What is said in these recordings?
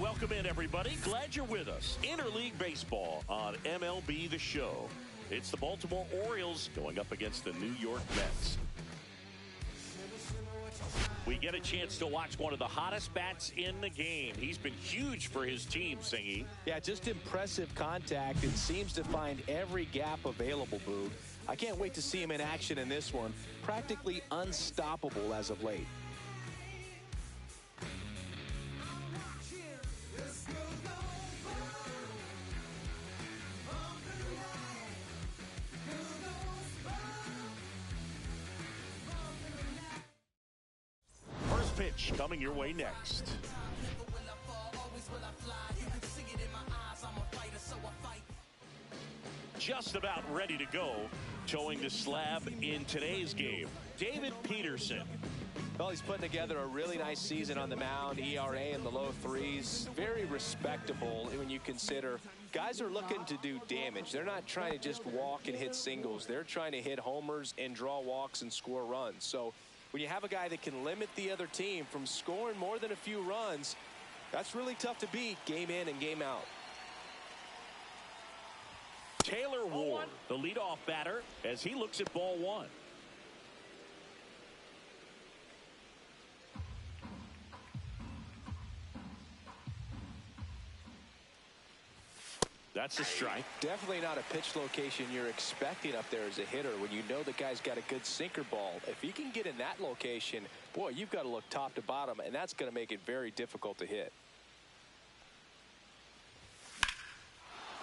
welcome in, everybody. Glad you're with us. Interleague Baseball on MLB The Show. It's the Baltimore Orioles going up against the New York Mets. We get a chance to watch one of the hottest bats in the game. He's been huge for his team, Singy. Yeah, just impressive contact and seems to find every gap available, Boog. I can't wait to see him in action in this one. Practically unstoppable as of late. Pitch coming your way next. Just about ready to go, towing the slab in today's game, David Peterson. Well, he's putting together a really nice season on the mound. ERA in the low threes. Very respectable when you consider guys are looking to do damage. They're not trying to just walk and hit singles. They're trying to hit homers and draw walks and score runs. So when you have a guy that can limit the other team from scoring more than a few runs, that's really tough to beat game in and game out. Taylor Ward, the leadoff batter, as he looks at ball one. That's a strike. Definitely not a pitch location you're expecting up there as a hitter when you know the guy's got a good sinker ball. If he can get in that location, boy, you've got to look top to bottom, and that's going to make it very difficult to hit.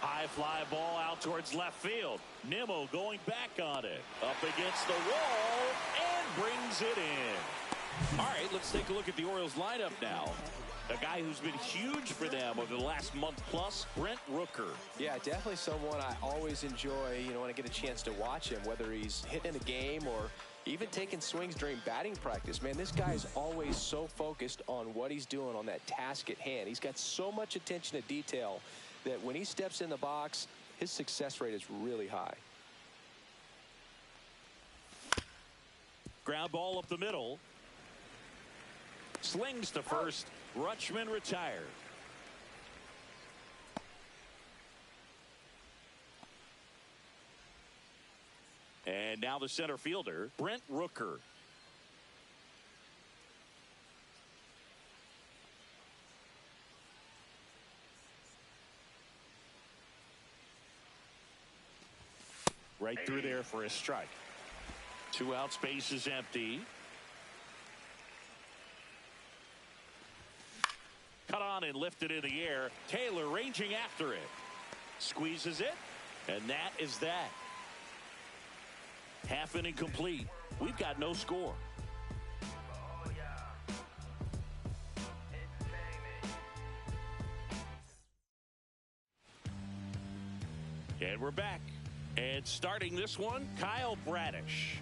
High fly ball out towards left field. Nimmo going back on it. Up against the wall and brings it in. All right, let's take a look at the Orioles lineup now. A guy who's been huge for them over the last month plus, Brent Rooker. Yeah, definitely someone I always enjoy, when I get a chance to watch him, whether he's hitting in a game or even taking swings during batting practice. Man, this guy is always so focused on what he's doing on that task at hand. He's got so much attention to detail that when he steps in the box, his success rate is really high. Ground ball up the middle. Slings to first. Rutschman retired. And now the center fielder, Brent Rooker. Right through there for a strike. 2 out, space is empty. Cut on and lifted in the air. Taylor ranging after it. Squeezes it. And that is that. Half inning complete. We've got no score. And we're back. And starting this one, Kyle Bradish.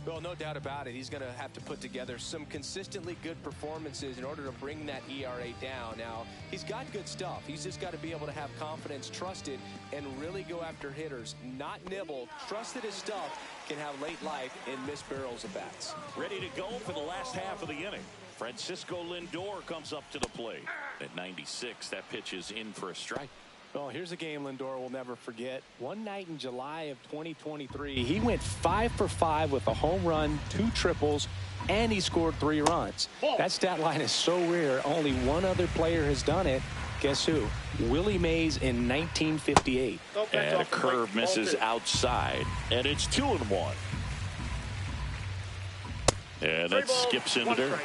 Well, no doubt about it. He's going to have to put together some consistently good performances in order to bring that ERA down. Now, he's got good stuff. He's just got to be able to have confidence, trust it, and really go after hitters. Not nibble. Trust that his stuff can have late life and miss barrels of bats. Ready to go for the last half of the inning. Francisco Lindor comes up to the plate. At 96, that pitch is in for a strike. Well, here's a game Lindor will never forget. One night in July of 2023, he went 5 for 5 with a home run, 2 triples, and he scored 3 runs. That stat line is so rare, only one other player has done it. Guess who? Willie Mays in 1958. And a curve misses outside, and it's 2-1. And that skips into dirt.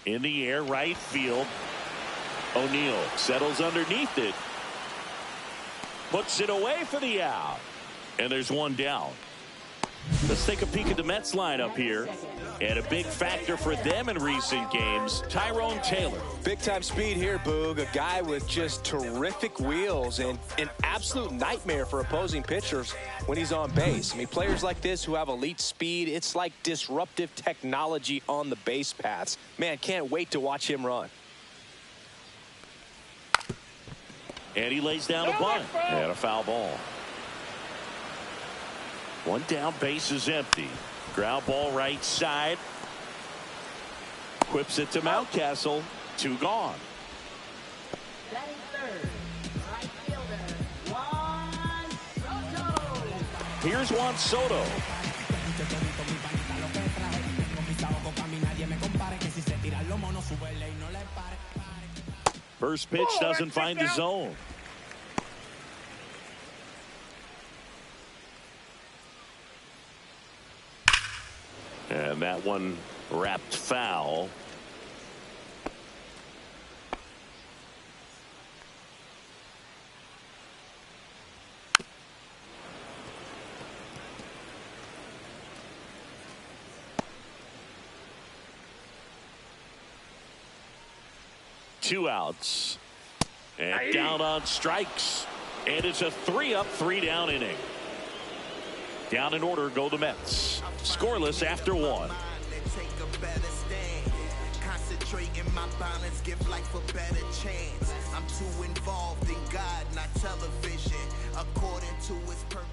In the air, right field. O'Neill settles underneath it. Puts it away for the out. And there's one down. Let's take a peek at the Mets lineup here. And a big factor for them in recent games, Tyrone Taylor. Big-time speed here, Boog. A guy with just terrific wheels and an absolute nightmare for opposing pitchers when he's on base. I mean, players like this who have elite speed, it's like disruptive technology on the base paths. Man, can't wait to watch him run. And he lays down a bunt. And a foul ball. One down, base is empty. Ground ball right side. Whips it to Mountcastle. 2 gone. Batting third, right fielder, Juan Soto. Here's Juan Soto. First pitch doesn't find the zone. And that one wrapped foul. Two outs. And down on strikes. And it's a 3-up, 3-down inning. Down in order go the Mets. Scoreless after 1.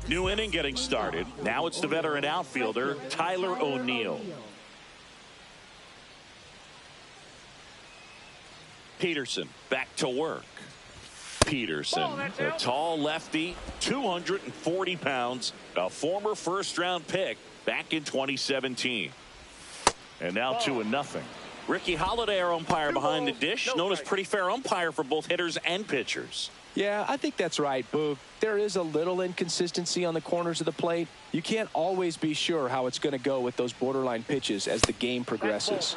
New inning getting started. Now it's the veteran outfielder, Tyler O'Neill. Peterson back to work. Peterson, a tall lefty, 240 pounds, a former first-round pick back in 2017. And now 2-0. Ricky Holiday, our umpire behind the dish, known as pretty fair umpire for both hitters and pitchers. Yeah, I think that's right, Boog. There is a little inconsistency on the corners of the plate. You can't always be sure how it's going to go with those borderline pitches as the game progresses.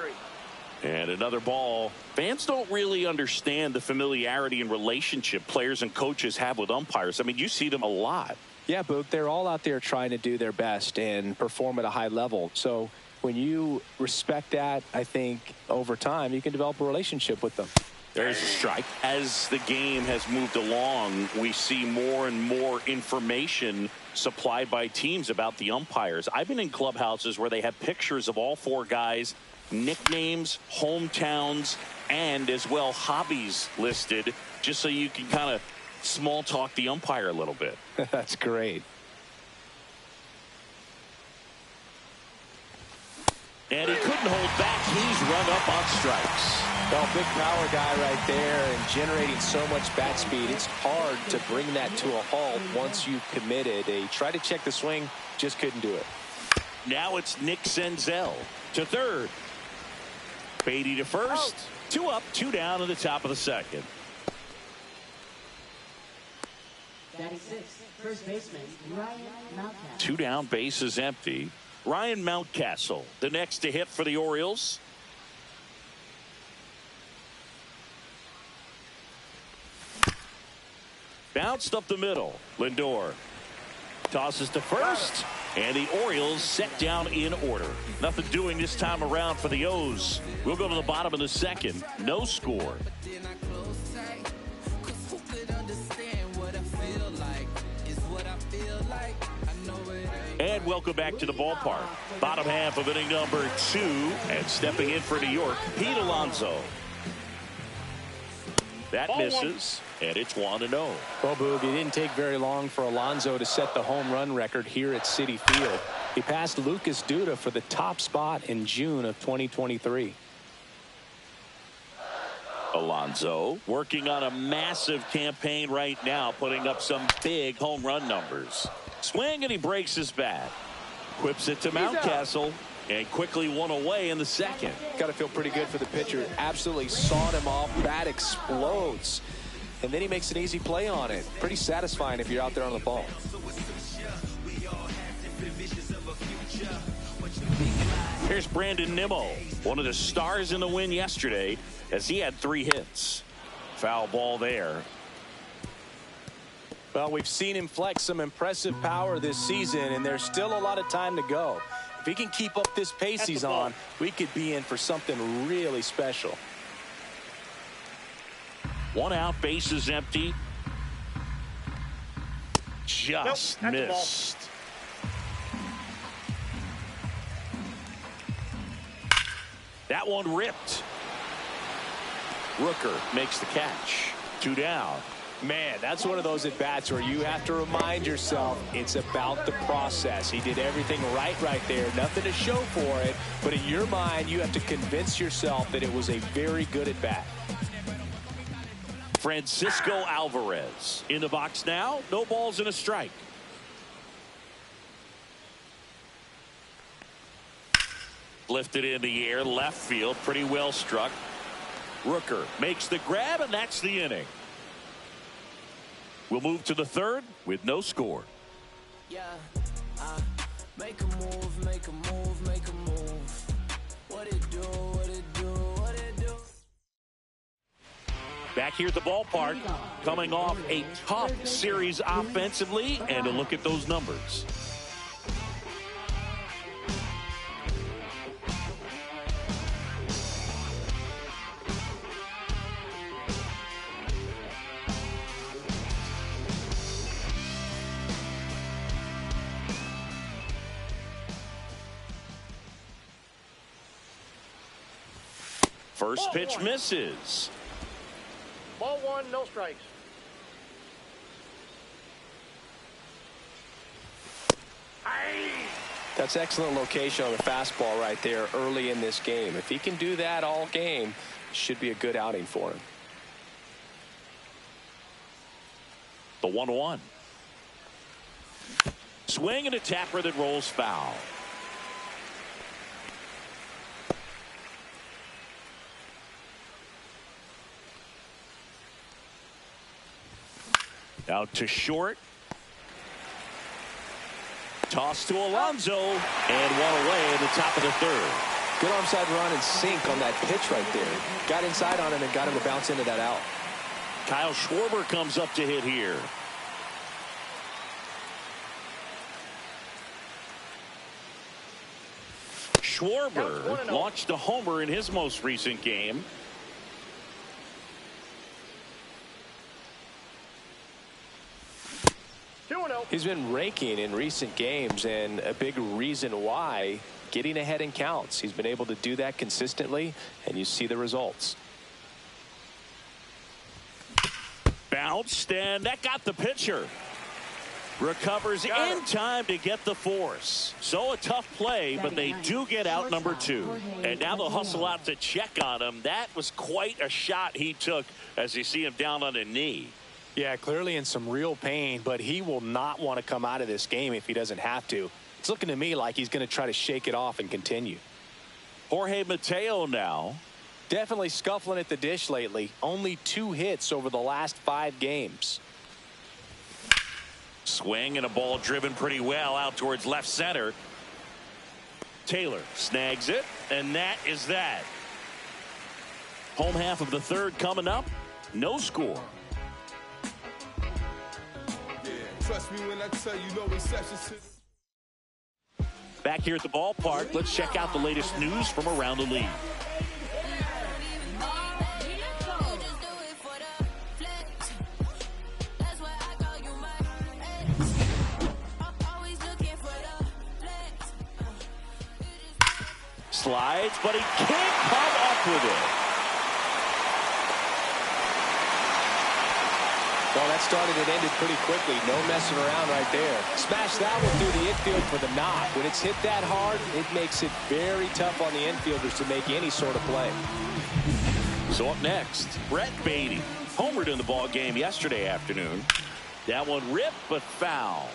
And another ball. Fans don't really understand the familiarity and relationship players and coaches have with umpires. I mean, you see them a lot. Yeah, Boog, they're all out there trying to do their best and perform at a high level. So when you respect that, I think over time you can develop a relationship with them. There's a strike. As the game has moved along, we see more and more information supplied by teams about the umpires. I've been in clubhouses where they have pictures of all 4 guys, nicknames, hometowns, and as well hobbies listed, just so you can kind of small talk the umpire a little bit. That's great. And he couldn't hold back. He's run up on strikes. Well, big power guy right there and generating so much bat speed. It's hard to bring that to a halt once you've committed. They tried to check the swing, just couldn't do it. Now it's Nick Senzel to third. Beatty to first. 2 up, 2 down in the top of the second. 36, first baseman, Ryan Mountcastle. 2 down, base is empty. Ryan Mountcastle, the next to hit for the Orioles. Bounced up the middle. Lindor tosses to first. And the Orioles set down in order. Nothing doing this time around for the O's. We'll go to the bottom of the second. No score. And welcome back to the ballpark. Bottom half of inning number 2. And stepping in for New York, Pete Alonso. That misses, and it's 1-0. Well, Boog, it didn't take very long for Alonso to set the home run record here at Citi Field. He passed Lucas Duda for the top spot in June of 2023. Alonso working on a massive campaign right now, putting up some big home run numbers. Swing, and he breaks his bat. Whips it to Mountcastle. And quickly one away in the second. Got to feel pretty good for the pitcher. Absolutely sawed him off. Bat explodes. And then he makes an easy play on it. Pretty satisfying if you're out there on the ball. Here's Brandon Nimmo, one of the stars in the win yesterday, as he had 3 hits. Foul ball there. Well, we've seen him flex some impressive power this season, and there's still a lot of time to go. If he can keep up this pace he's on, we could be in for something really special. 1 out, bases empty. Just missed. That one ripped. Rooker makes the catch. 2 down. Man, that's one of those at-bats where you have to remind yourself it's about the process. He did everything right there. Nothing to show for it. But in your mind, you have to convince yourself that it was a very good at-bat. Francisco Alvarez in the box now. No balls and a strike. Lifted in the air, left field, pretty well struck. Rooker makes the grab, and that's the inning. We'll move to the 3rd with no score. Yeah, make a move, make a move, make a move. What it do, what it do, what it do. Back here at the ballpark, coming off a tough series offensively, and a look at those numbers. First pitch misses. Ball 1, no strikes. That's excellent location on the fastball right there early in this game. If he can do that all game, it should be a good outing for him. The 1-1. Swing and a tapper that rolls foul. Out to short. Toss to Alonso, and one away in the top of the 3rd. Good onside run and sink on that pitch right there. Got inside on him and got him to bounce into that out. Kyle Schwarber comes up to hit here. Schwarber launched a homer in his most recent game. He's been raking in recent games, and a big reason why, getting ahead in counts. He's been able to do that consistently, and you see the results. Bounced, and that got the pitcher. Recovers in time to get the force. So a tough play, but they do get out number 2. And now they'll hustle out to check on him. That was quite a shot he took as you see him down on a knee. Yeah, clearly in some real pain, but he will not want to come out of this game if he doesn't have to. It's looking to me like he's going to try to shake it off and continue. Jorge Mateo now. Definitely scuffling at the dish lately. Only 2 hits over the last 5 games. Swing and a ball driven pretty well out towards left center. Taylor snags it, and that is that. Home half of the 3rd coming up. No score. Trust me when I tell you no exceptions to. Back here at the ballpark, let's check out the latest news from around the league. Slides, but he can't come up with it. Well, that started and ended pretty quickly. No messing around right there. Smash that one through the infield for the knock. When it's hit that hard, it makes it very tough on the infielders to make any sort of play. So up next, Brett Beatty homered in the ball game yesterday afternoon. That one ripped, but foul.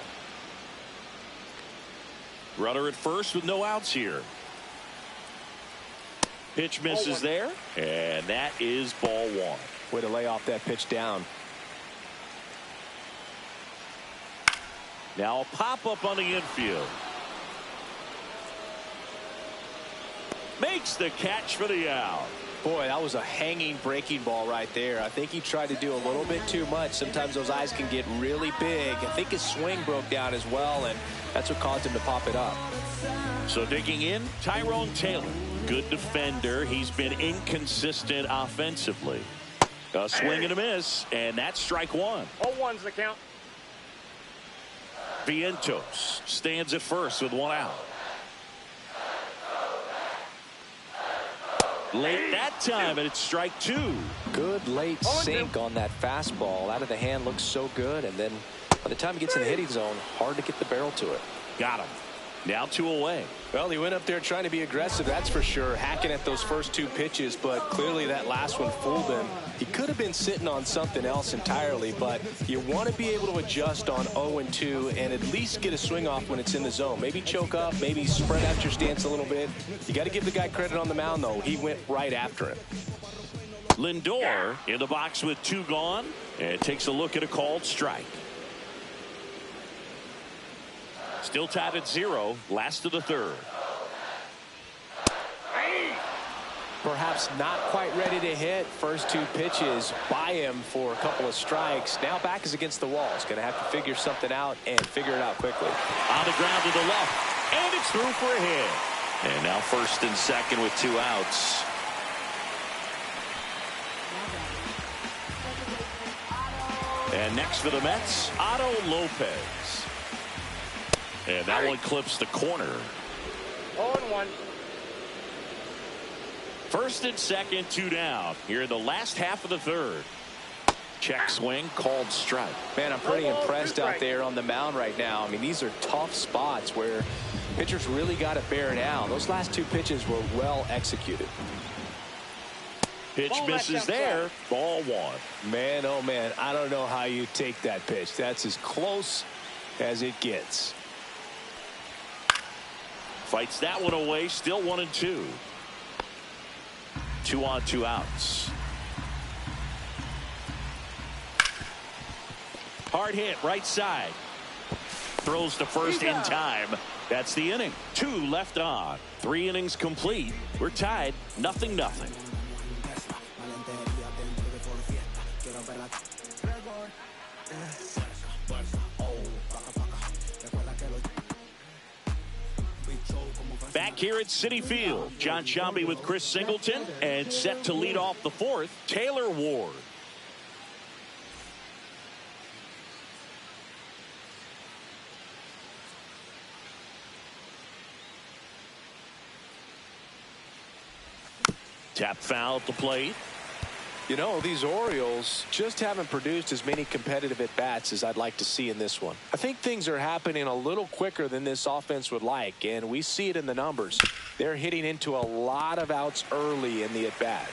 Runner at first with no outs here. Pitch misses there, and that is ball 1. Way to lay off that pitch down. Now a pop-up on the infield. Makes the catch for the out. Boy, that was a hanging breaking ball right there. I think he tried to do a little bit too much. Sometimes those eyes can get really big. I think his swing broke down as well, and that's what caused him to pop it up. So digging in, Tyrone Taylor. Good defender. He's been inconsistent offensively. A swing and a miss, and that's strike one. 0-1's the count. Vientos stands at first with one out. Late that time, and it's strike two. Good late sink on that fastball. Out of the hand looks so good, and then by the time he gets in the hitting zone, hard to get the barrel to it. Got him. Now 2 away. Well, he went up there trying to be aggressive, that's for sure, hacking at those first 2 pitches, but clearly that last one fooled him. He could have been sitting on something else entirely, but you want to be able to adjust on 0-2 and at least get a swing off when it's in the zone. Maybe choke up, maybe spread out your stance a little bit. You got to give the guy credit on the mound, though. He went right after him. Lindor in the box with 2 gone, and takes a look at a called strike. Still tied at 0, last of the third. Perhaps not quite ready to hit. First 2 pitches by him for a couple of strikes. Now back is against the wall. He's going to have to figure something out and figure it out quickly. On the ground to the left, and it's through for a hit. And now first and second with 2 outs. And next for the Mets, Otto Lopez. And that one clips the corner. 0-1. First and second, 2 down. Here in the last half of the third. Check swing, called strike. Man, I'm pretty impressed out there on the mound right now. I mean, these are tough spots where pitchers really got to bear down. Those last 2 pitches were well executed. Pitch misses there. Ball 1. Man, oh man, I don't know how you take that pitch. That's as close as it gets. Fights that one away. Still 1-2. 2 on, 2 outs. Hard hit right side. Throws to first in time. That's the inning. 2 left on. 3 innings complete. We're tied 0-0. Back here at Citi Field, John Sciambi with Chris Singleton, and set to lead off the 4th, Taylor Ward. Tap foul at the plate. You know, these Orioles just haven't produced as many competitive at-bats as I'd like to see in this one. I think things are happening a little quicker than this offense would like, and we see it in the numbers. They're hitting into a lot of outs early in the at-bat.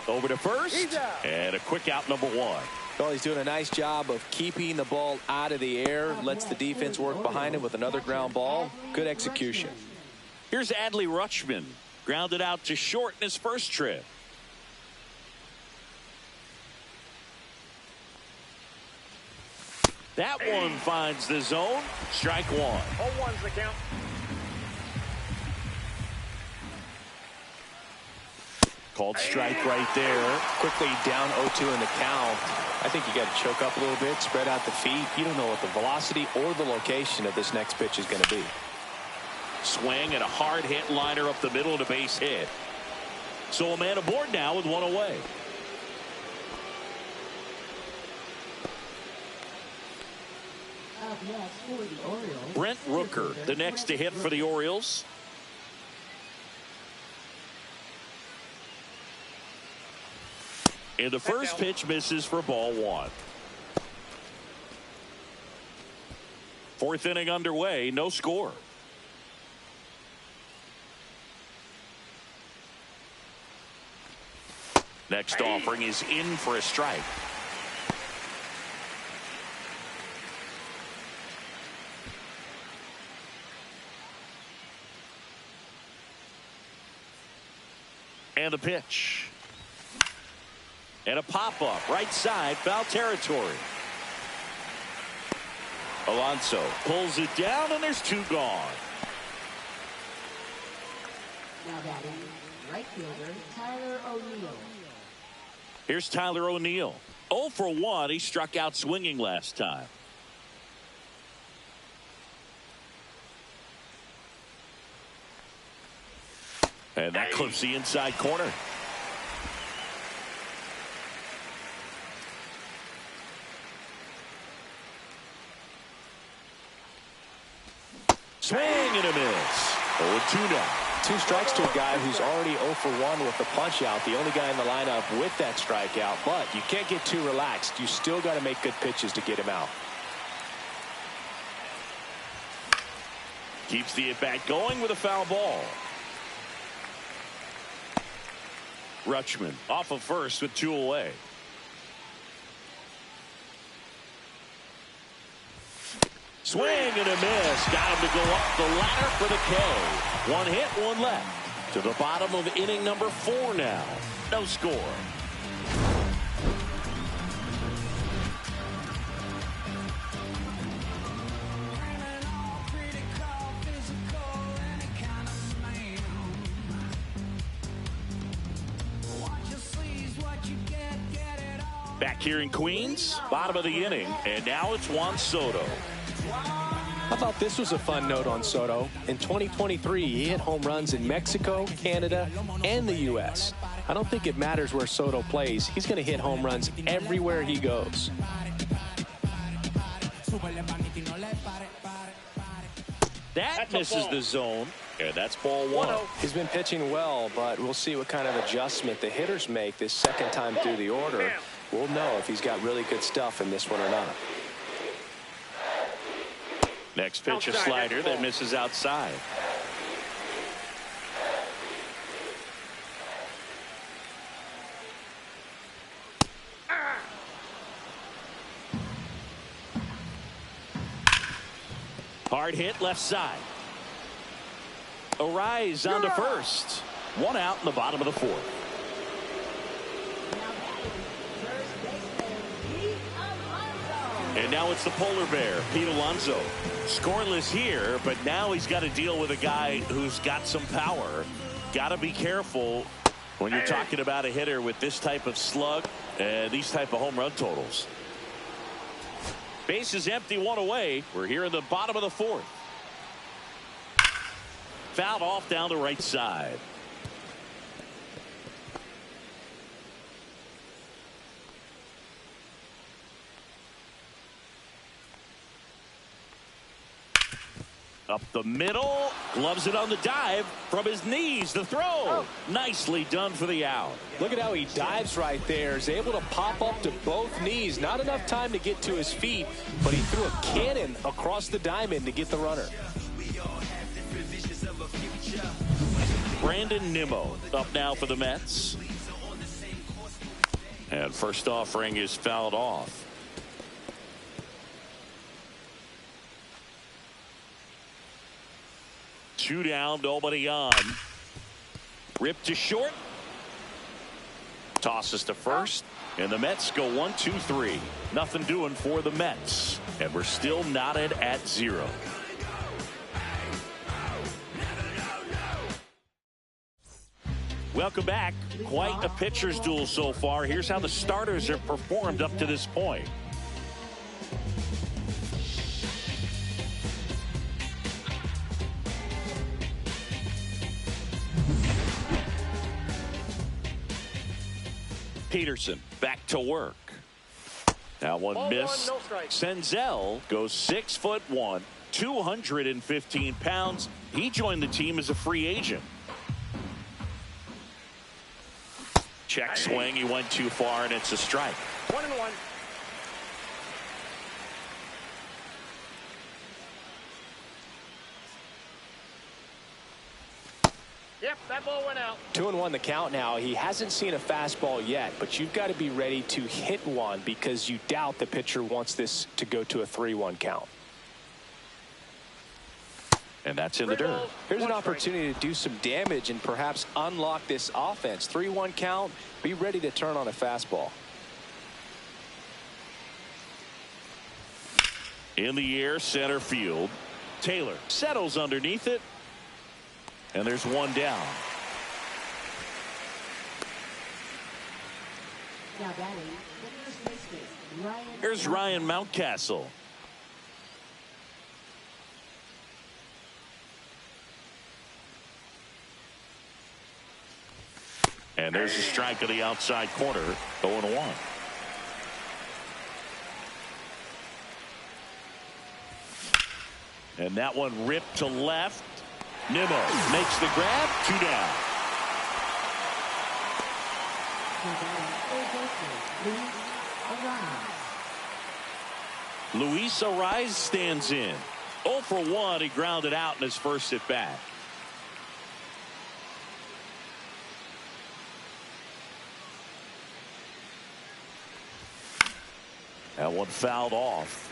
Over to first, and a quick out, number 1. Well, he's doing a nice job of keeping the ball out of the air, lets the defense work behind him with another ground ball. Good execution. Here's Adley Rutschman, grounded out to short in his first trip. That one finds the zone. Strike 1. 0-1's the count. Called strike right there. Quickly down 0-2 in the count. I think you got to choke up a little bit, spread out the feet. You don't know what the velocity or the location of this next pitch is going to be. Swing and a hard hit liner up the middle and a base hit. So a man aboard now with 1 away. Brent Rooker, the next to hit for the Orioles. And the first pitch misses for ball 1. 4th inning underway, no score. Next offering is in for a strike. And the pitch. And a pop-up, right side, foul territory. Alonso pulls it down, and there's 2 gone. Now batting, Right fielder, Tyler O'Neill. Here's Tyler O'Neill. 0 for 1. He struck out swinging last time. And that clips the inside corner. Swing and a miss. 0-2 now. 2 strikes to a guy who's already 0 for 1 with the punch out. The only guy in the lineup with that strikeout. But you can't get too relaxed. You still got to make good pitches to get him out. Keeps the at-bat going with a foul ball. Rutschman off of first with 2 away. Swing and a miss. Got him to go up the ladder for the K. 1 hit, 1 left. To the bottom of inning number 4 now. No score. Back here in Queens, bottom of the inning, and now it's Juan Soto. I thought this was a fun note on Soto. In 2023, he hit home runs in Mexico, Canada, and the U.S. I don't think it matters where Soto plays. He's going to hit home runs everywhere he goes. That misses the zone, and that's ball 1. He's been pitching well, but we'll see what kind of adjustment the hitters make this second time through the order. We'll know if he's got really good stuff in this one or not. Next pitch, a slider that misses outside. Hard hit left side. A rise on to first. 1 out in the bottom of the 4th. And now it's the polar bear, Pete Alonso. Scoreless here, but now he's got to deal with a guy who's got some power. Got to be careful when you're talking about a hitter with this type of slug and these type of home run totals. Base is empty, 1 away. We're here in the bottom of the 4th. Fouled off down the right side. Up the middle, gloves it on the dive from his knees. The throw, nicely done for the out. Look at how he dives right there. Is able to pop up to both knees. Not enough time to get to his feet, but he threw a cannon across the diamond to get the runner. Brandon Nimmo up now for the Mets. And first offering is fouled off. Two down, nobody on. Ripped to short. Tosses to first. And the Mets go 1-2-3. Nothing doing for the Mets. And we're still knotted at 0. Welcome back. Quite a pitcher's duel so far. Here's how the starters have performed up to this point. Peterson back to work. Now one miss. No strike. Senzel goes 6'1", 215 pounds. He joined the team as a free agent. Check swing. He went too far, and it's a strike. 1-1. Yep, that ball went out. 2-1 the count now. He hasn't seen a fastball yet, but you've got to be ready to hit one because you doubt the pitcher wants this to go to a 3-1 count. And that's in the dirt. Here's an opportunity to do some damage and perhaps unlock this offense. 3-1 count. Be ready to turn on a fastball. In the air, center field. Taylor settles underneath it. And there's one down. Now batting, the first baseman, Ryan. Here's Ryan Mountcastle. And there's a strike to the outside corner, 0-1. And that one ripped to left. Nimmo makes the grab, 2 down. Luis Ariz stands in. 0 for 1. He grounded out in his first at bat. That one fouled off.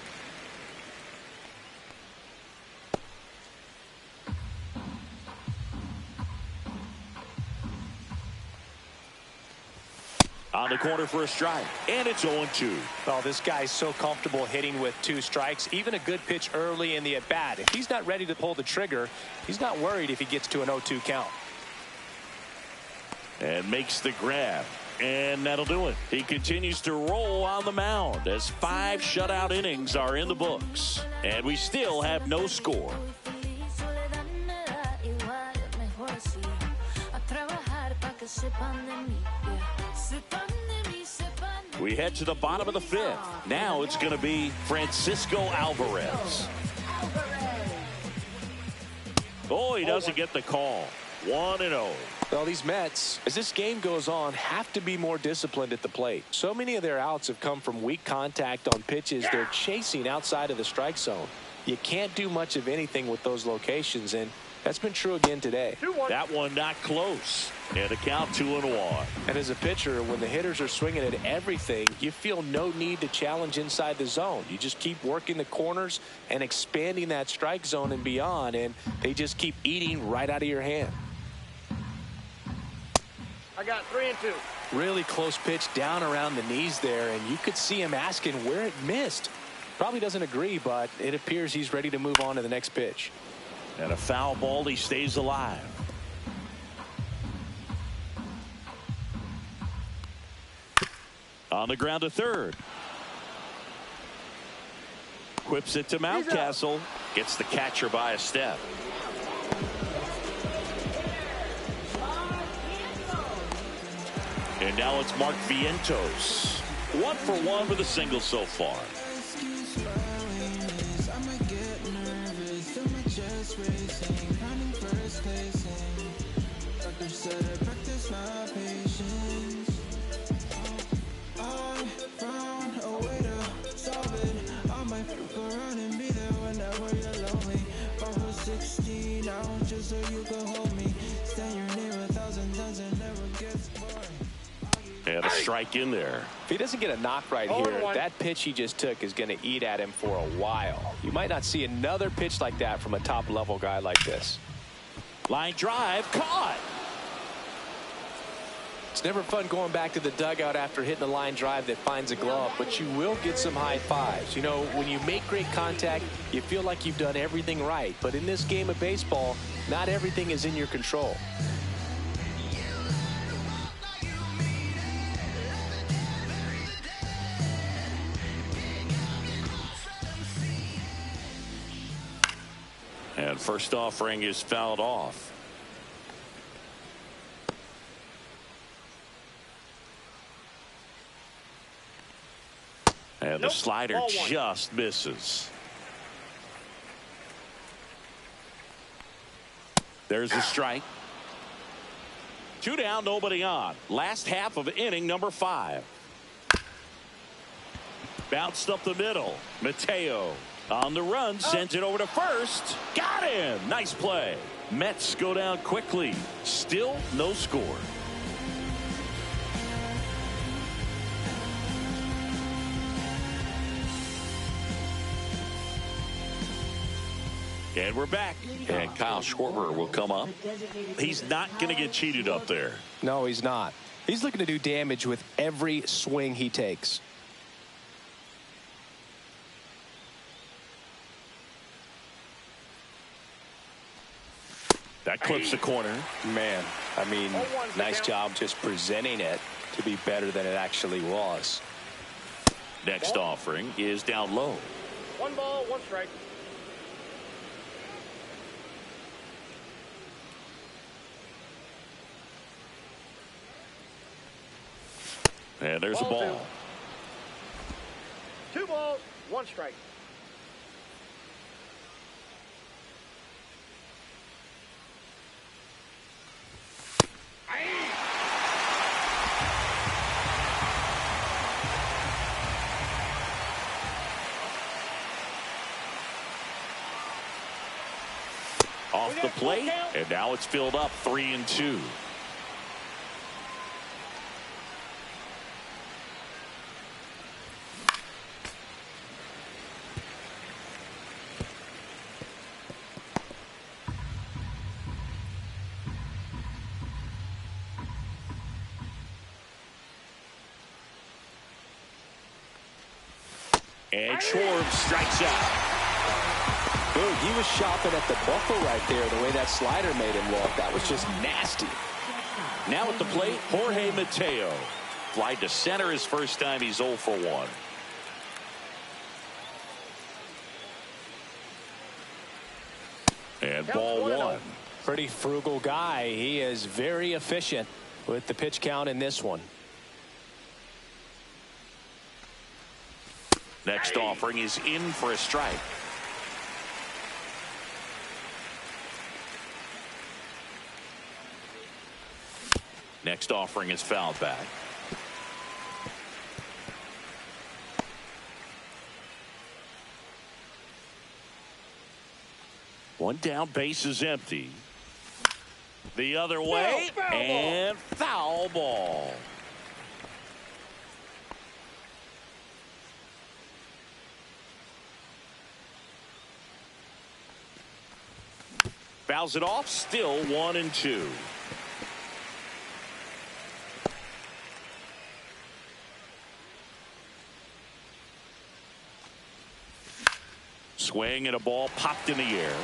On the corner for a strike, and it's 0-2. Oh, this guy's so comfortable hitting with 2 strikes. Even a good pitch early in the at-bat. If he's not ready to pull the trigger, he's not worried if he gets to an 0-2 count. And makes the grab. And that'll do it. He continues to roll on the mound as 5 shutout innings are in the books. And we still have no score. We head to the bottom of the 5th. Now it's going to be Francisco Alvarez. Oh, he doesn't get the call. 1-0. Well, these Mets, as this game goes on, have to be more disciplined at the plate. So many of their outs have come from weak contact on pitches they're chasing outside of the strike zone. You can't do much of anything with those locations, and that's been true again today. That one not close. And a count 2-1. And as a pitcher, when the hitters are swinging at everything, you feel no need to challenge inside the zone. You just keep working the corners and expanding that strike zone and beyond, and they just keep eating right out of your hand. I got 3 and 2. Really close pitch down around the knees there, and you could see him asking where it missed. Probably doesn't agree, but it appears he's ready to move on to the next pitch. And a foul ball, he stays alive. On the ground to third. Whips it to Mountcastle. Gets the catcher by a step. And now it's Mark Vientos. 1 for 1 with a single so far. And a strike in there. If he doesn't get a knock right here, that pitch he just took is going to eat at him for a while. You might not see another pitch like that from a top-level guy like this. Line drive, caught. It's never fun going back to the dugout after hitting a line drive that finds a glove, but you will get some high fives. You know, when you make great contact, you feel like you've done everything right. But in this game of baseball, not everything is in your control. And first offering is fouled off. And the slider just misses. There's a strike. 2 down, nobody on. Last half of inning number 5. Bounced up the middle. Mateo on the run, sends it over to first. Got him. Nice play. Mets go down quickly. Still no score. And we're back. And Kyle Schwarber will come up. He's not going to get cheated up there. No, he's not. He's looking to do damage with every swing he takes. That clips the corner. Man, I mean, nice job just presenting it to be better than it actually was. Next offering is down low. 1 ball, 1 strike. And there's a ball. 2 balls, 1 strike. Off the plate, and now it's filled up 3-2. And Schwarber strikes out. Boog, he was shopping at the buckle right there, the way that slider made him look. That was just nasty. Now at the plate, Jorge Mateo. Fly to center his first time. He's 0 for 1. And ball 1. Pretty frugal guy. He is very efficient with the pitch count in this one. Next offering is in for a strike. Next offering is fouled back. One down, base is empty. The other way, and foul ball. Fouls it off, still 1-2. Swing and a ball popped in the air.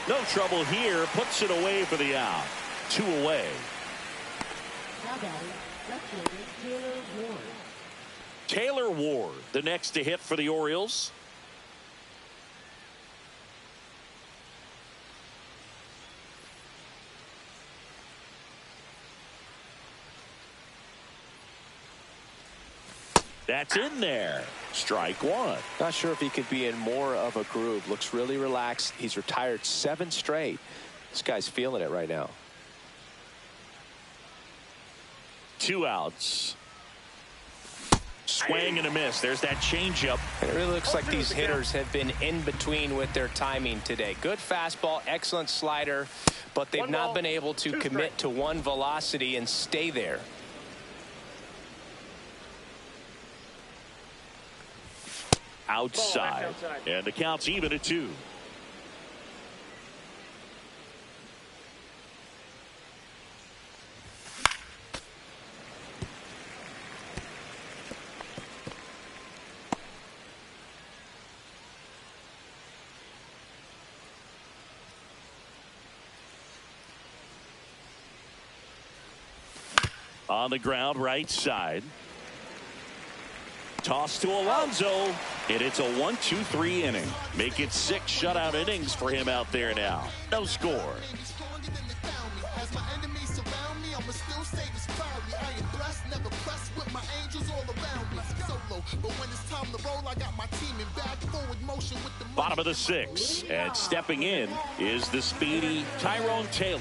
No trouble here. Puts it away for the out. 2 away. Now batting, left fielder Taylor Ward. Taylor Ward, the next to hit for the Orioles. That's in there. Strike 1. Not sure if he could be in more of a groove. Looks really relaxed. He's retired 7 straight. This guy's feeling it right now. 2 outs. Swing and a miss. There's that changeup. And it really looks like these hitters have been in between with their timing today. Good fastball, excellent slider, but they've not been able to commit to one velocity and stay there. Outside. And the count's even at 2. On the ground, right side. Toss to Alonso, and it's a 1-2-3 inning. Make it 6 shutout innings for him out there now. No score. Bottom of the 6th, and stepping in is the speedy Tyrone Taylor.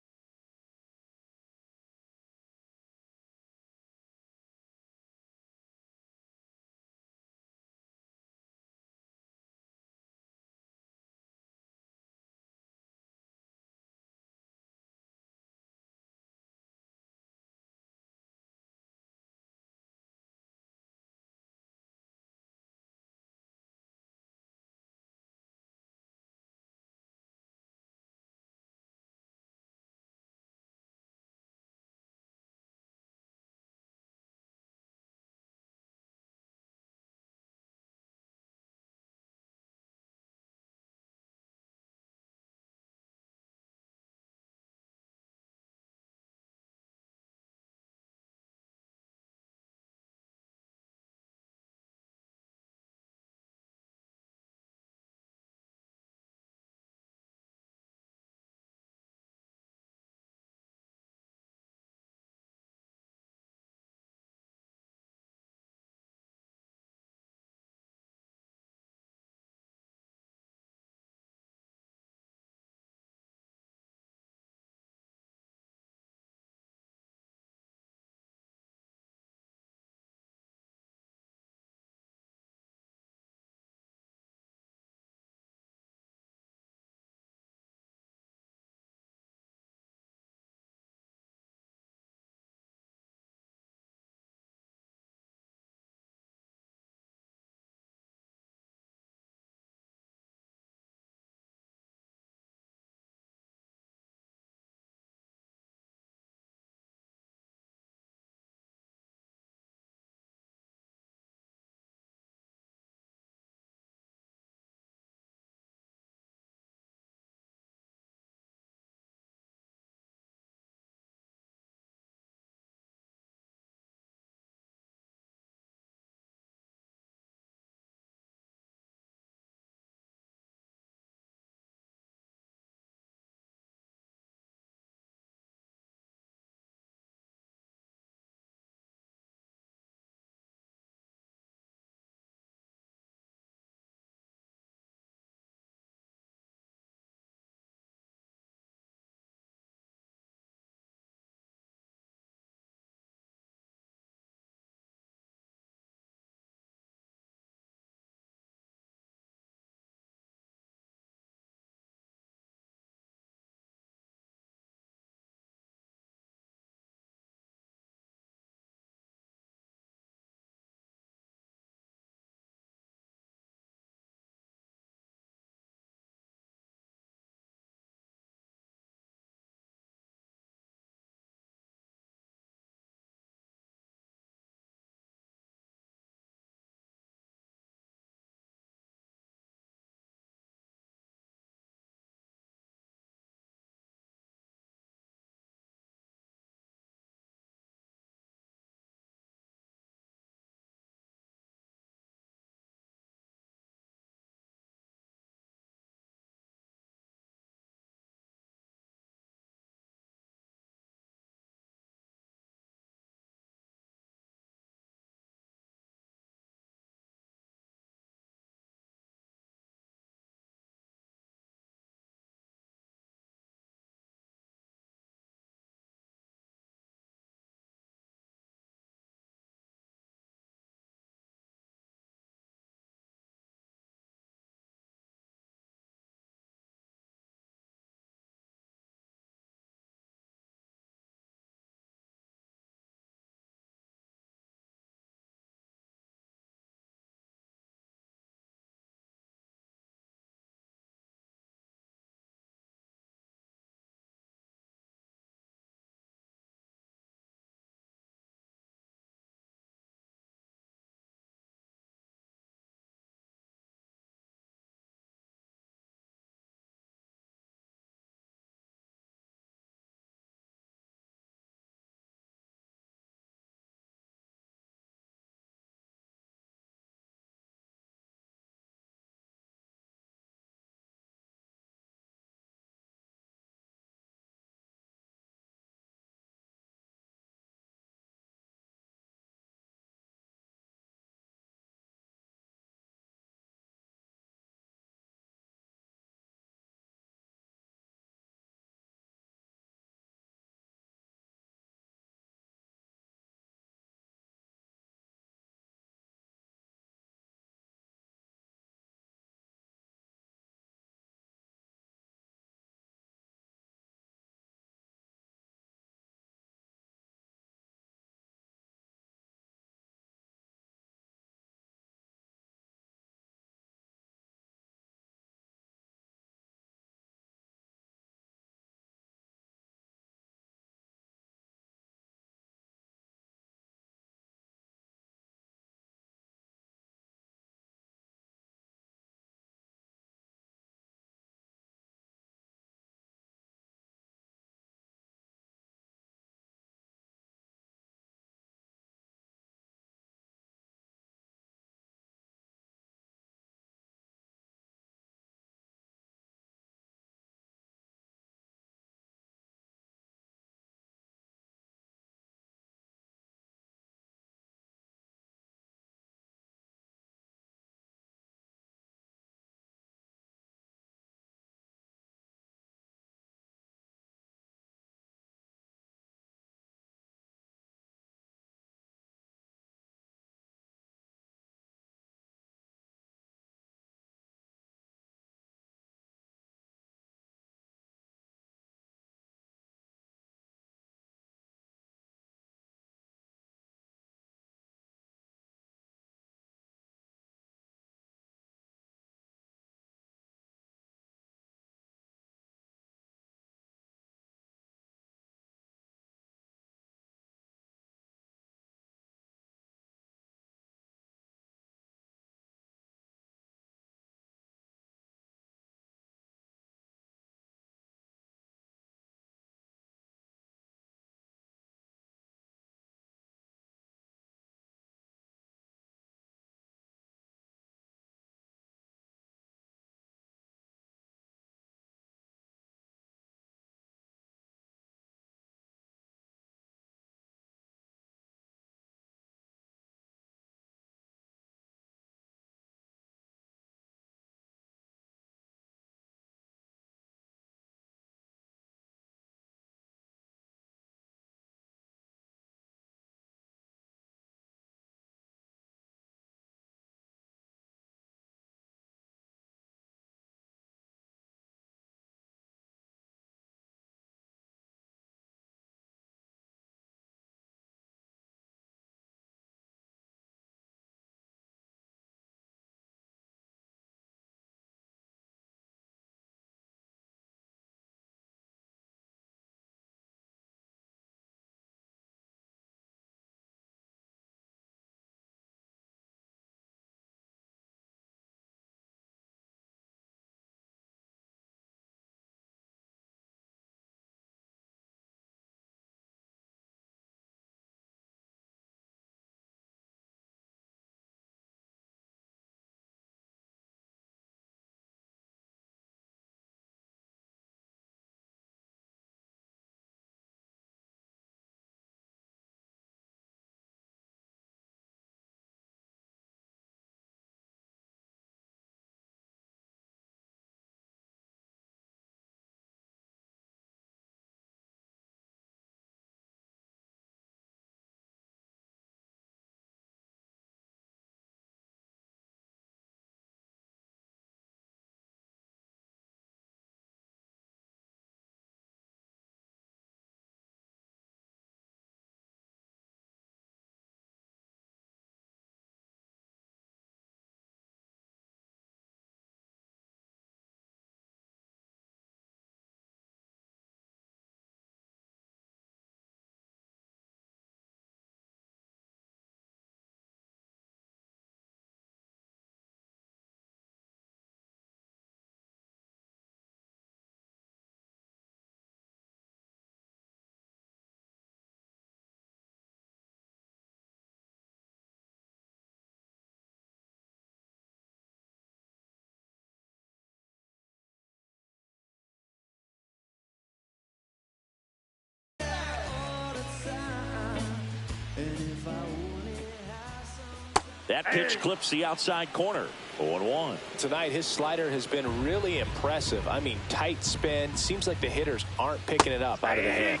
That pitch clips the outside corner. 0-1. Tonight, his slider has been really impressive. I mean, tight spin. Seems like the hitters aren't picking it up out of the hand.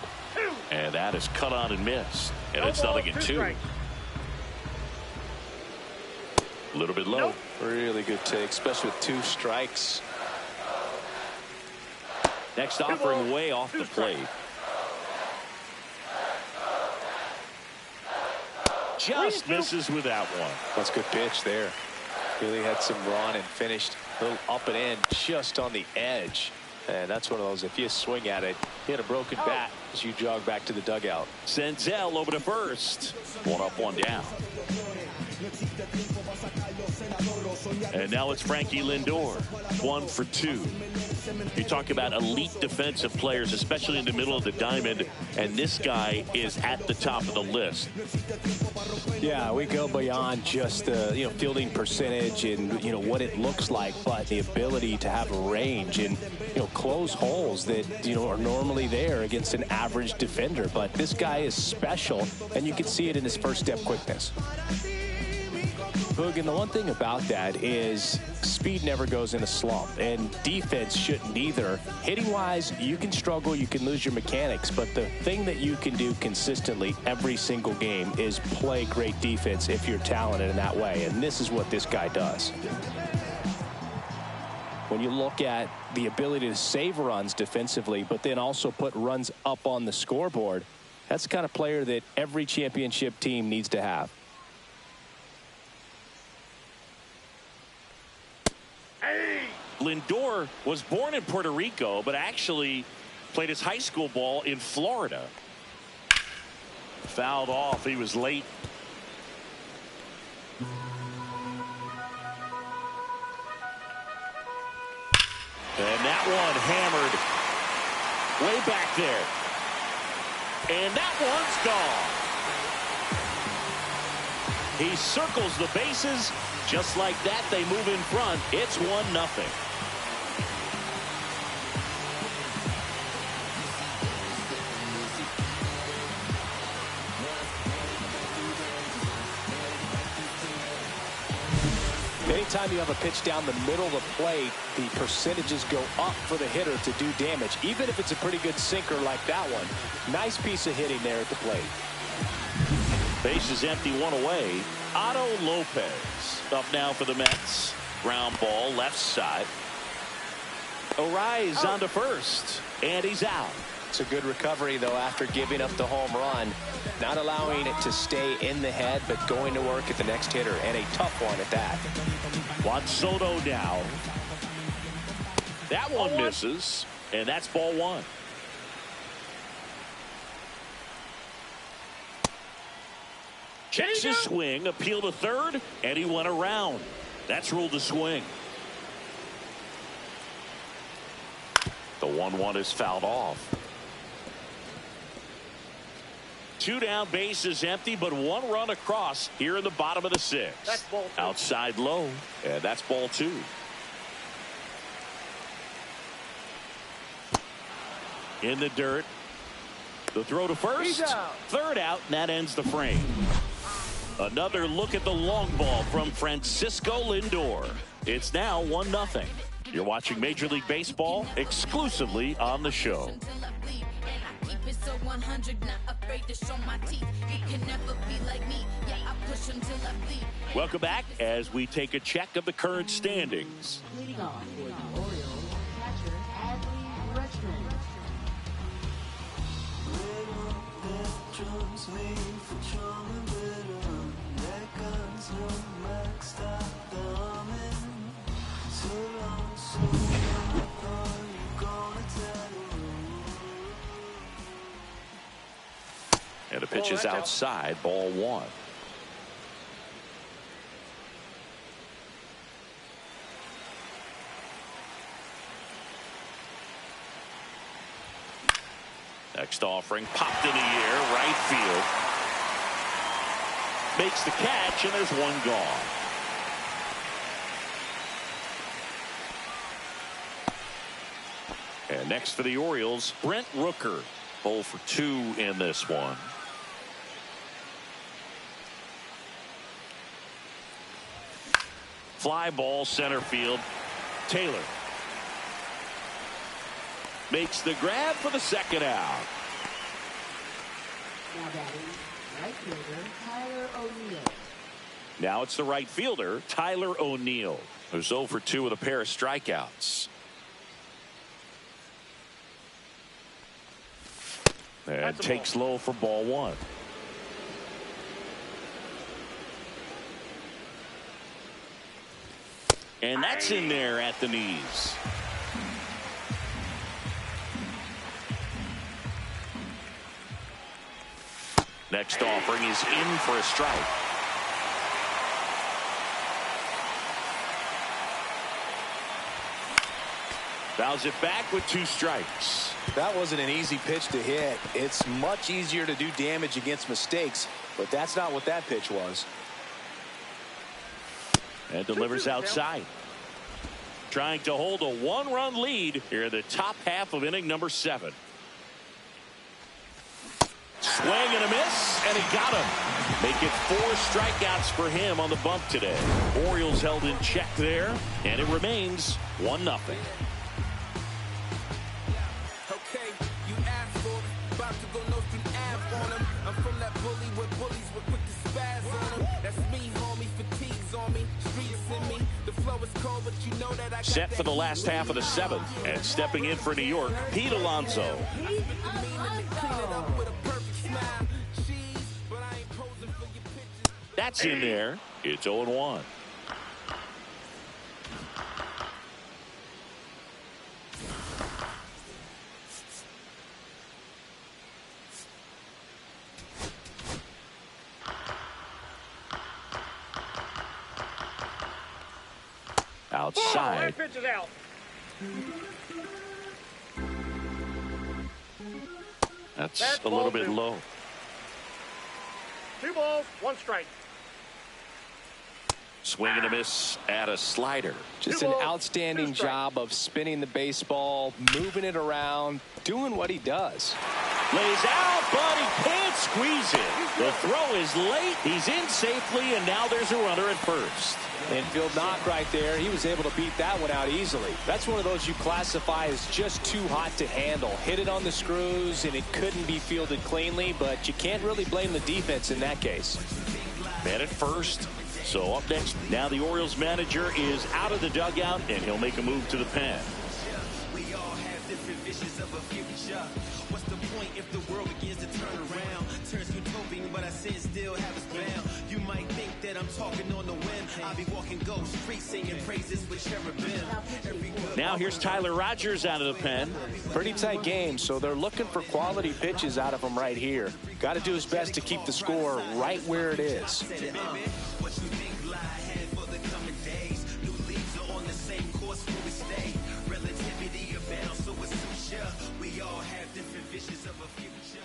And that is cut on and missed. And it's ball, 0-2. A little bit low. Really good take, especially with 2 strikes. Next offering way off the plate. Just misses with that one. That's a good pitch there. Really had some run and finished a little up and in just on the edge. And that's one of those, if you swing at it, hit a broken bat as you jog back to the dugout. Senzel over to first. 1 up, 1 down. And now it's Frankie Lindor. 1 for 2. You talk about elite defensive players, especially in the middle of the diamond, and this guy is at the top of the list. Yeah, we go beyond just the fielding percentage and what it looks like, but the ability to have range and close holes that are normally there against an average defender. But this guy is special, and you can see it in his first step quickness. Boog, and the one thing about that is speed never goes in a slump, and defense shouldn't either. Hitting wise, you can struggle, you can lose your mechanics, but the thing that you can do consistently every single game is play great defense if you're talented in that way, and this is what this guy does. When you look at the ability to save runs defensively, but then also put runs up on the scoreboard, that's the kind of player that every championship team needs to have. Lindor was born in Puerto Rico, but actually played his high school ball in Florida. Fouled off. He was late. And that one hammered way back there. And that one's gone. He circles the bases. Just like that, they move in front. It's 1-0. Anytime you have a pitch down the middle of the plate, the percentages go up for the hitter to do damage, even if it's a pretty good sinker like that one. Nice piece of hitting there at the plate. Base is empty, 1 away. Otto Lopez up now for the Mets. Ground ball left side. Arise on to first, and he's out. It's a good recovery, though, after giving up the home run. Not allowing it to stay in the head, but going to work at the next hitter, and a tough one at that. Juan Soto down. That one misses, and that's ball 1. Checks his swing, appeal to third, and he went around. That's ruled a swing. The 1-1 is fouled off. 2 down, base is empty, but 1 run across here in the bottom of the 6th. That's ball 2. Outside low, and that's ball 2. In the dirt. The throw to first. Third out, and that ends the frame. Another look at the long ball from Francisco Lindor. It's now 1-0. You're watching Major League Baseball exclusively on the show. Welcome back as we take a check of the current standings. Leading off for the Orioles, catcher Adley Rutschman. And the pitch is outside, ball 1. Next offering popped in the air, right field. Makes the catch, and there's 1 gone. And next for the Orioles, Brent Rooker. 0 for 2 in this one. Fly ball center field. Taylor makes the grab for the second out. Now batting, right fielder Tyler O'Neill. Now it's the right fielder, Tyler O'Neill, who's 0 for 2 with a pair of strikeouts. And takes low for ball 1. And that's in there at the knees. Next offering is in for a strike. Fouls it back with 2 strikes. That wasn't an easy pitch to hit. It's much easier to do damage against mistakes, but that's not what that pitch was. And delivers outside. Trying to hold a 1-run lead here in the top half of inning number 7. Swing and a miss, and he got him. Make it 4 strikeouts for him on the bump today. Orioles held in check there, and it remains 1-0. Okay, you asked for it. About to go no through Av on him. I'm from that bully where bullies were quick to spaz on him. That's me, homie. Fatigues on me. Streets in me. The flow is cold, but you know that I got Set for the last half of the 7th, and stepping in for New York, Pete Alonso. That's in there. It's 0-1. Outside. That pitch is out. That's a little bit low. 2 balls, 1 strike. Swing and a miss at a slider. Just an outstanding job of spinning the baseball, moving it around, doing what he does. Lays out, but he can't squeeze it. The throw is late. He's in safely, and now there's a runner at first. Infield knock right there. He was able to beat that one out easily. That's one of those you classify as just too hot to handle. Hit it on the screws, and it couldn't be fielded cleanly, but you can't really blame the defense in that case. Man at first. So up next, now the Orioles manager is out of the dugout, and he'll make a move to the pen. We all have different visions of a future. What's the point if the world begins to turn around? Turns utopian, but I sin still have us bound. You might think that I'm talking on the wind. I'll be walking ghost streets singing praises with cherubim. Now here's Tyler Rogers out of the pen. Pretty tight game, so they're looking for quality pitches out of him right here. Got to do his best to keep the score right where it is. What you think lie ahead for the coming days? New leaves are on the same course where we stay. Relativity abounds, so it's so sure. We all have different visions of a future.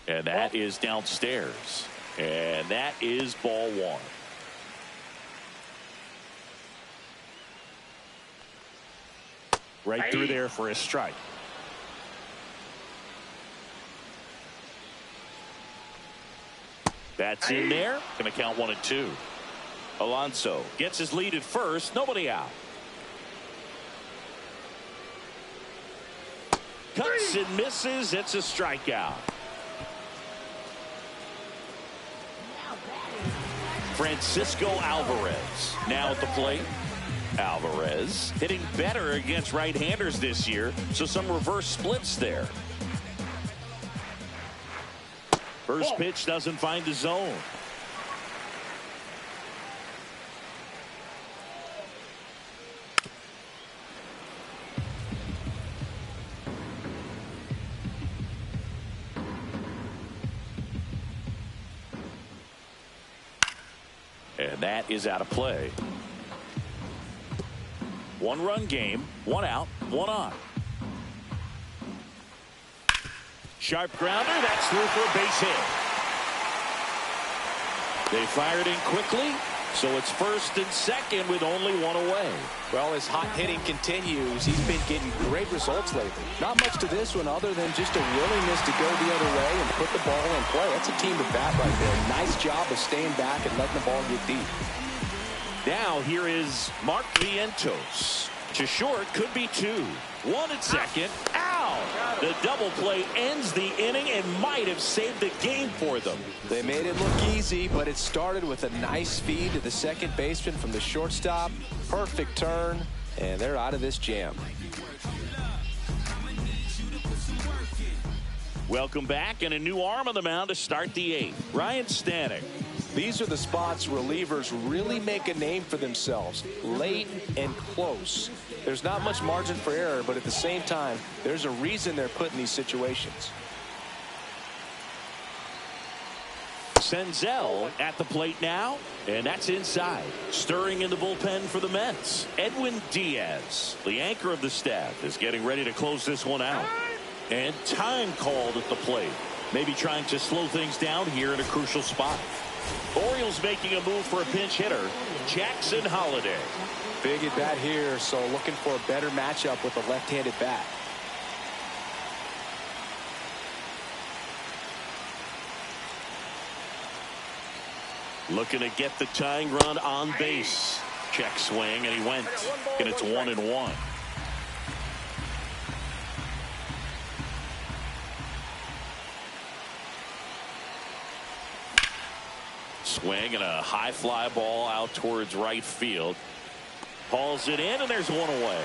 And that is downstairs. And that is ball 1. Right through there for a strike. That's in there. Going to count 1 and 2. Alonso gets his lead at first. Nobody out. Cuts and misses. It's a strikeout. Francisco Alvarez now at the plate. Alvarez hitting better against right-handers this year, so some reverse splits there. First pitch doesn't find the zone. And that is out of play. 1-run game, 1 out, 1 on. Sharp grounder, that's through for a base hit. They fired in quickly, so it's first and second with only 1 away. Well, as hot hitting continues, he's been getting great results lately. Not much to this one other than just a willingness to go the other way and put the ball in play. That's a team to bat right there. Nice job of staying back and letting the ball get deep. Now here is Mark Vientos. To short, could be two. One at second. Ow! The double play ends the inning and might have saved the game for them. They made it look easy, but it started with a nice feed to the second baseman from the shortstop. Perfect turn, and they're out of this jam. Welcome back, and a new arm on the mound to start the eighth. Ryan Stanek. These are the spots relievers really make a name for themselves, late and close. There's not much margin for error, but at the same time, there's a reason they're put in these situations. Senzel at the plate now, and that's inside. Stirring in the bullpen for the Mets, Edwin Diaz, the anchor of the staff, is getting ready to close this one out. And time called at the plate. Maybe trying to slow things down here in a crucial spot. Orioles making a move for a pinch hitter, Jackson Holliday. Big at bat here, so looking for a better matchup with a left-handed bat. Looking to get the tying run on base. Check swing, and he went. And it's 1-1. Swing and a high fly ball out towards right field. Hauls it in, and there's one away.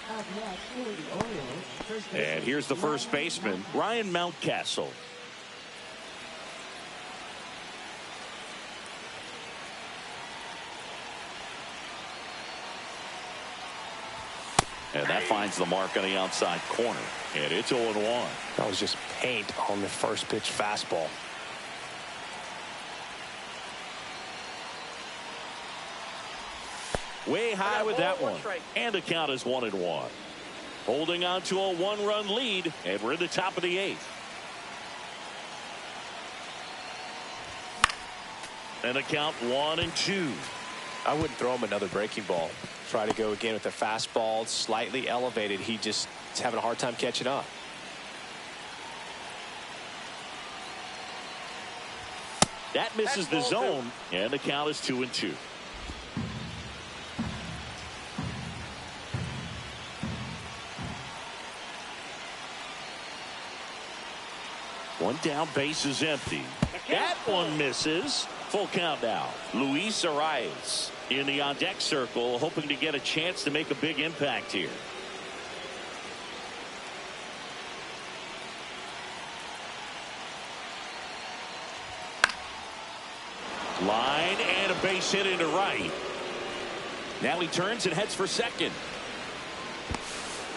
Up next for the Orioles, first baseman And here's the first baseman, Ryan Mountcastle. And that finds the mark on the outside corner. And it's 0-1. That was just paint on the first pitch fastball. Way high with that one. And the count is 1-1. Holding on to a one-run lead, and we're in the top of the eighth. And the count 1-2. I wouldn't throw him another breaking ball. Try to go again with the fastball, slightly elevated. He just is having a hard time catching up. That misses the zone, and the count is 2-2. One down, base is empty. That one misses. Full count now. Luis Arias in the on-deck circle, hoping to get a chance to make a big impact here. Line and a base hit into right. Now he turns and heads for second.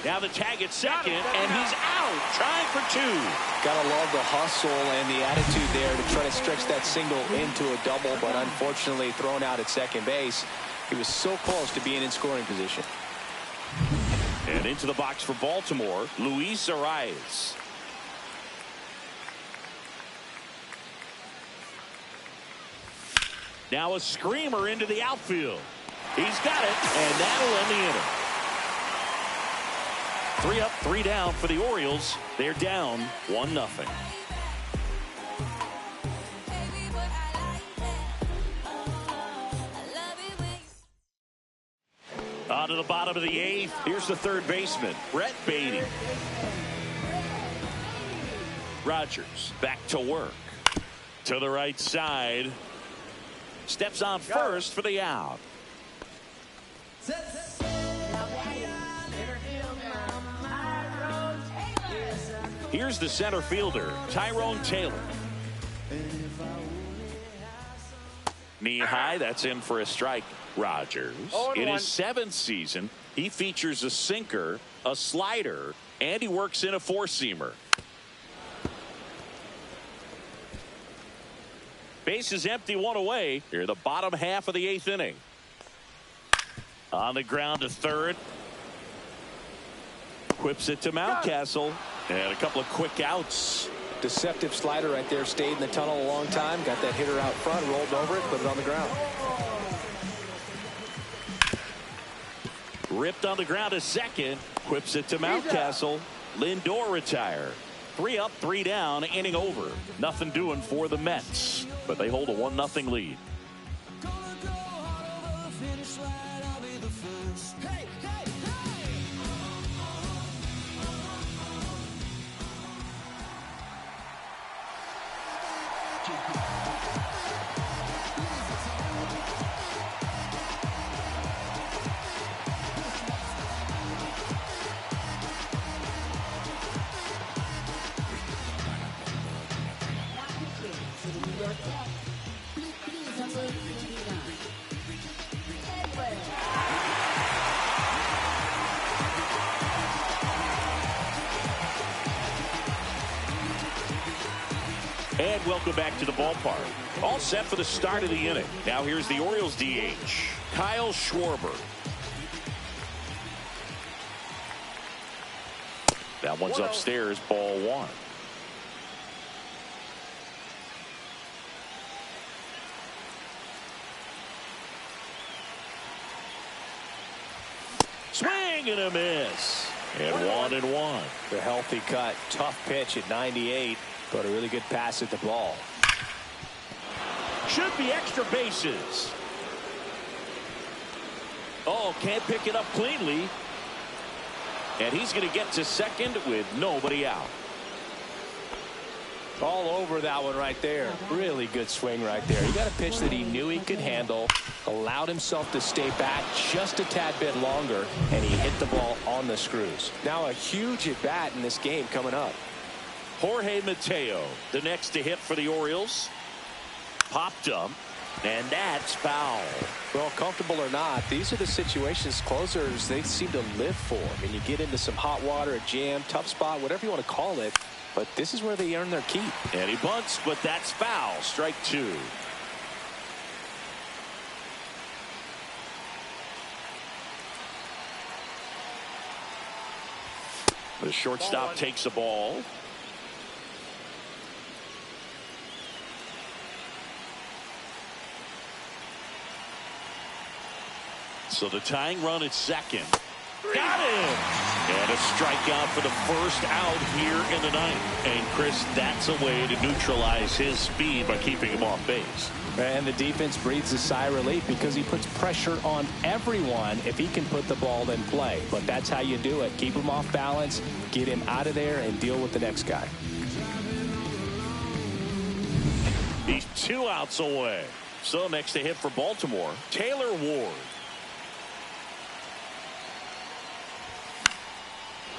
Now the tag at second, and he's out, trying for two. Gotta love the hustle and the attitude there to try to stretch that single into a double, but unfortunately thrown out at second base. He was so close to being in scoring position. And into the box for Baltimore, Luis Arias. Now a screamer into the outfield. He's got it, and that'll end the inning. 3 up, 3 down for the Orioles. They're down 1-0. On to the bottom of the eighth. Here's the third baseman, Brett Beatty. Rogers back to work. To the right side. Steps on first for the out. Here's the center fielder, Tyrone Taylor. Knee high, that's in for a strike. Rogers, in his 7th season, he features a sinker, a slider, and he works in a four-seamer. Base is empty, one away. Here, the bottom half of the 8th inning. On the ground to third. Whips it to Mountcastle. And a couple of quick outs. Deceptive slider right there. Stayed in the tunnel a long time. Got that hitter out front. Rolled over it. Put it on the ground. Ripped on the ground to second. Whips it to Mountcastle. Lindor retired. 3 up, 3 down, inning over. Nothing doing for the Mets, but they hold a 1-0 lead. And welcome back to the ballpark. All set for the start of the inning. Now here's the Orioles DH, Kyle Schwarber. That one's upstairs, ball 1. Swing and a miss. And 1-1. The healthy cut. Tough pitch at 98. But a really good pass at the ball. Should be extra bases. Oh, can't pick it up cleanly. And he's going to get to second with nobody out. All over that one right there. Really good swing right there. He got a pitch that he knew he could handle, allowed himself to stay back just a tad bit longer, and he hit the ball on the screws. Now a huge at bat in this game coming up. Jorge Mateo, the next to hit for the Orioles. Popped up, and that's foul. Well, comfortable or not, these are the situations closers they seem to live for. I mean, you get into some hot water, a jam, tough spot, whatever you want to call it, but this is where they earn their keep. And he bunts, but that's foul. Strike 2. The shortstop takes the ball. So the tying run at second. Got him! And a strikeout for the first out here in the ninth. And Chris, that's a way to neutralize his speed by keeping him off base. And the defense breathes a sigh of relief because he puts pressure on everyone if he can put the ball in play. But that's how you do it. Keep him off balance, get him out of there, and deal with the next guy. He's 2 outs away. So next to hit for Baltimore, Taylor Ward.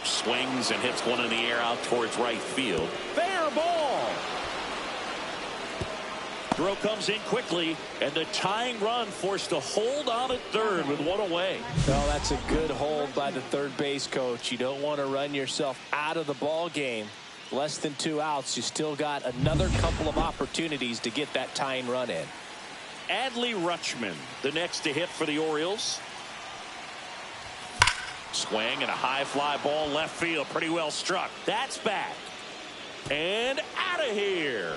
Swings and hits one in the air out towards right field. Fair ball. Throw comes in quickly, and the tying run forced to hold on at third with 1 away. Well, that's a good hold by the third base coach. You don't want to run yourself out of the ball game. Less than 2 outs. You still got another couple of opportunities to get that tying run in. Adley Rutschman, the next to hit for the Orioles. Swing and a high fly ball left field. Pretty well struck. That's back. And out of here.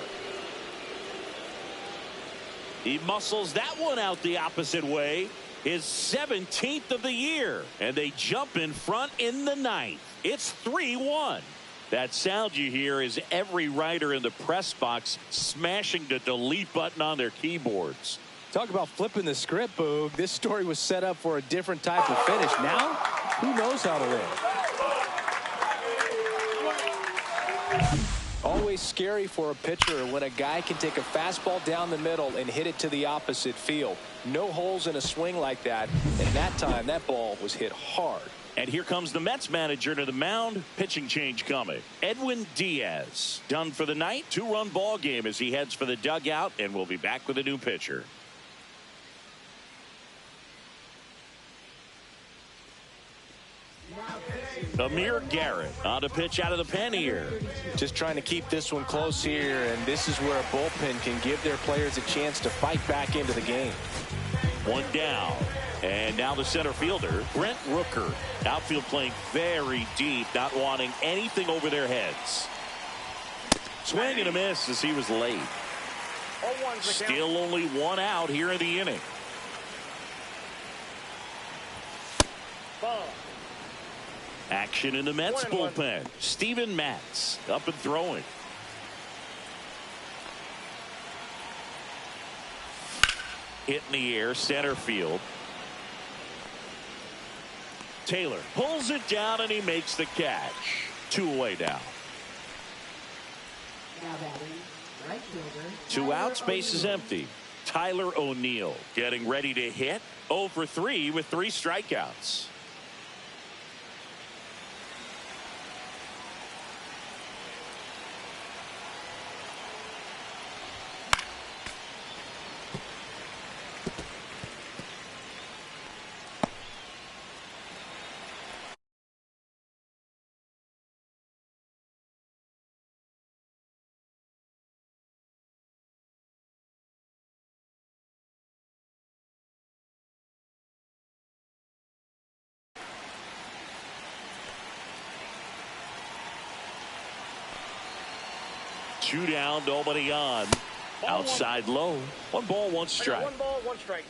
He muscles that one out the opposite way. His 17th of the year. And they jump in front in the ninth. It's 3-1. That sound you hear is every writer in the press box smashing the delete button on their keyboards. Talk about flipping the script, Boog. This story was set up for a different type of finish. Now, who knows how to win? Always scary for a pitcher when a guy can take a fastball down the middle and hit it to the opposite field. No holes in a swing like that. And that time, that ball was hit hard. And here comes the Mets manager to the mound. Pitching change coming. Edwin Diaz done for the night. 2-run ball game as he heads for the dugout, and we'll be back with a new pitcher. Amir Garrett on a pitch out of the pen here. Just trying to keep this one close here, and this is where a bullpen can give their players a chance to fight back into the game. 1 down. And now the center fielder, Brent Rooker. Outfield playing very deep, not wanting anything over their heads. Swing and a miss as he was late. Still only 1 out here in the inning. Action in the Mets bullpen. Steven Matz up and throwing. Hit in the air, center field. Taylor pulls it down and he makes the catch. 2 away now. Now batting, right fielder. 2 outs, base is empty. Tyler O'Neill getting ready to hit. 0 for 3 with 3 strikeouts. Two down, nobody on. Outside low. 1 ball, 1 strike. 1 ball, 1 strike.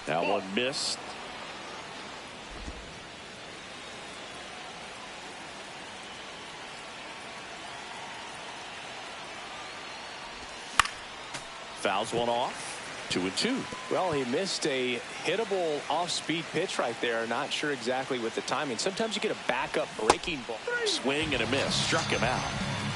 That one missed. Fouls one off. 2-2. Well, he missed a hittable off-speed pitch right there. Not sure exactly with the timing. Sometimes you get a backup breaking ball. Swing and a miss. Struck him out.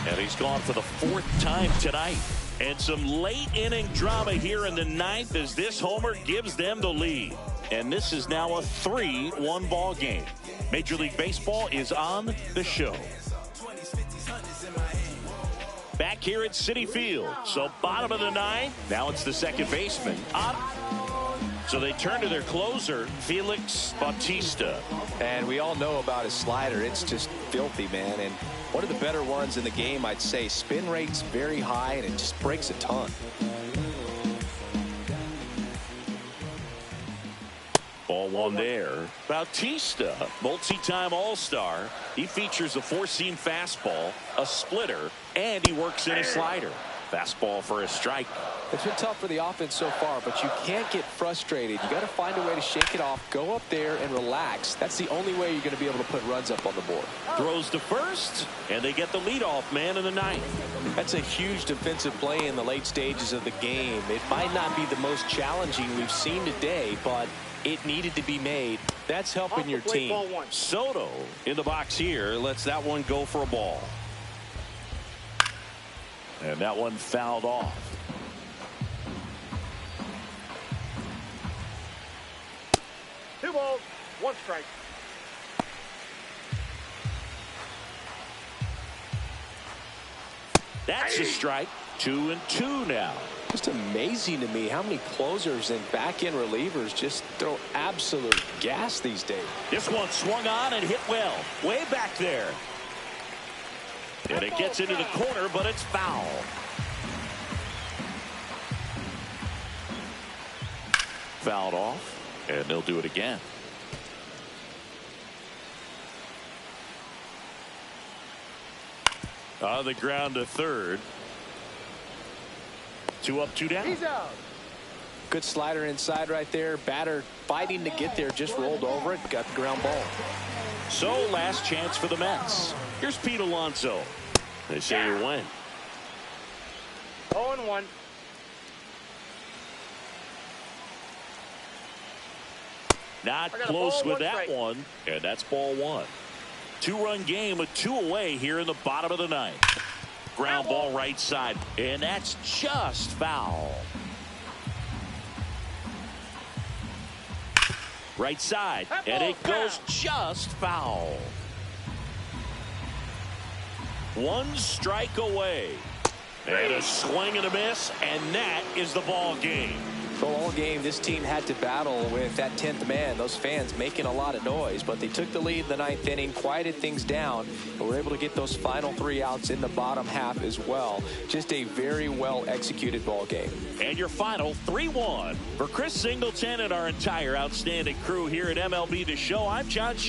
And he's gone for the 4th time tonight. And some late inning drama here in the 9th as this homer gives them the lead. And this is now a 3-1 ball game. Major League Baseball is on the show. Back here at Citi Field. So bottom of the 9th. Now it's the second baseman. Up. So they turn to their closer, Felix Bautista. And we all know about his slider. It's just filthy, man. And one of the better ones in the game, I'd say. Spin rate's very high, and it just breaks a ton. Ball 1 there. Bautista, multi-time All-Star. He features a 4-seam fastball, a splitter, and he works in a slider. Fastball for a strike. It's been tough for the offense so far, but you can't get frustrated. You got to find a way to shake it off, go up there and relax. That's the only way you're going to be able to put runs up on the board. Throws to first, and they get the leadoff man in the 9th. That's a huge defensive play in the late stages of the game. It might not be the most challenging we've seen today, but it needed to be made. That's helping your team. Soto in the box here lets that one go for a ball. And that one fouled off. Two balls, 1 strike. That's a strike. 2-2 now. Just amazing to me how many closers and back-end relievers just throw absolute gas these days. This one swung on and hit well. Way back there. And it gets into the corner, but it's foul. Fouled off, and they'll do it again. On the ground to third. 2 up, 2 down. He's out. Good slider inside right there. Batter fighting to get there, just rolled over it, got the ground ball. So last chance for the Mets. Here's Pete Alonso. They say you win. 0-1. Not close with that one, and that's ball 1. 2-run game with 2 away here in the bottom of the 9th. Ground ball right side, and that's just foul. Right side, and it goes just foul. 1 strike away. And a swing and a miss, and that is the ball game. So all game, this team had to battle with that 10th man. Those fans making a lot of noise, but they took the lead in the 9th inning, quieted things down, and were able to get those final 3 outs in the bottom half as well. Just a very well executed ball game. And your final 3-1 for Chris Singleton and our entire outstanding crew here at MLB The Show. I'm John Shine.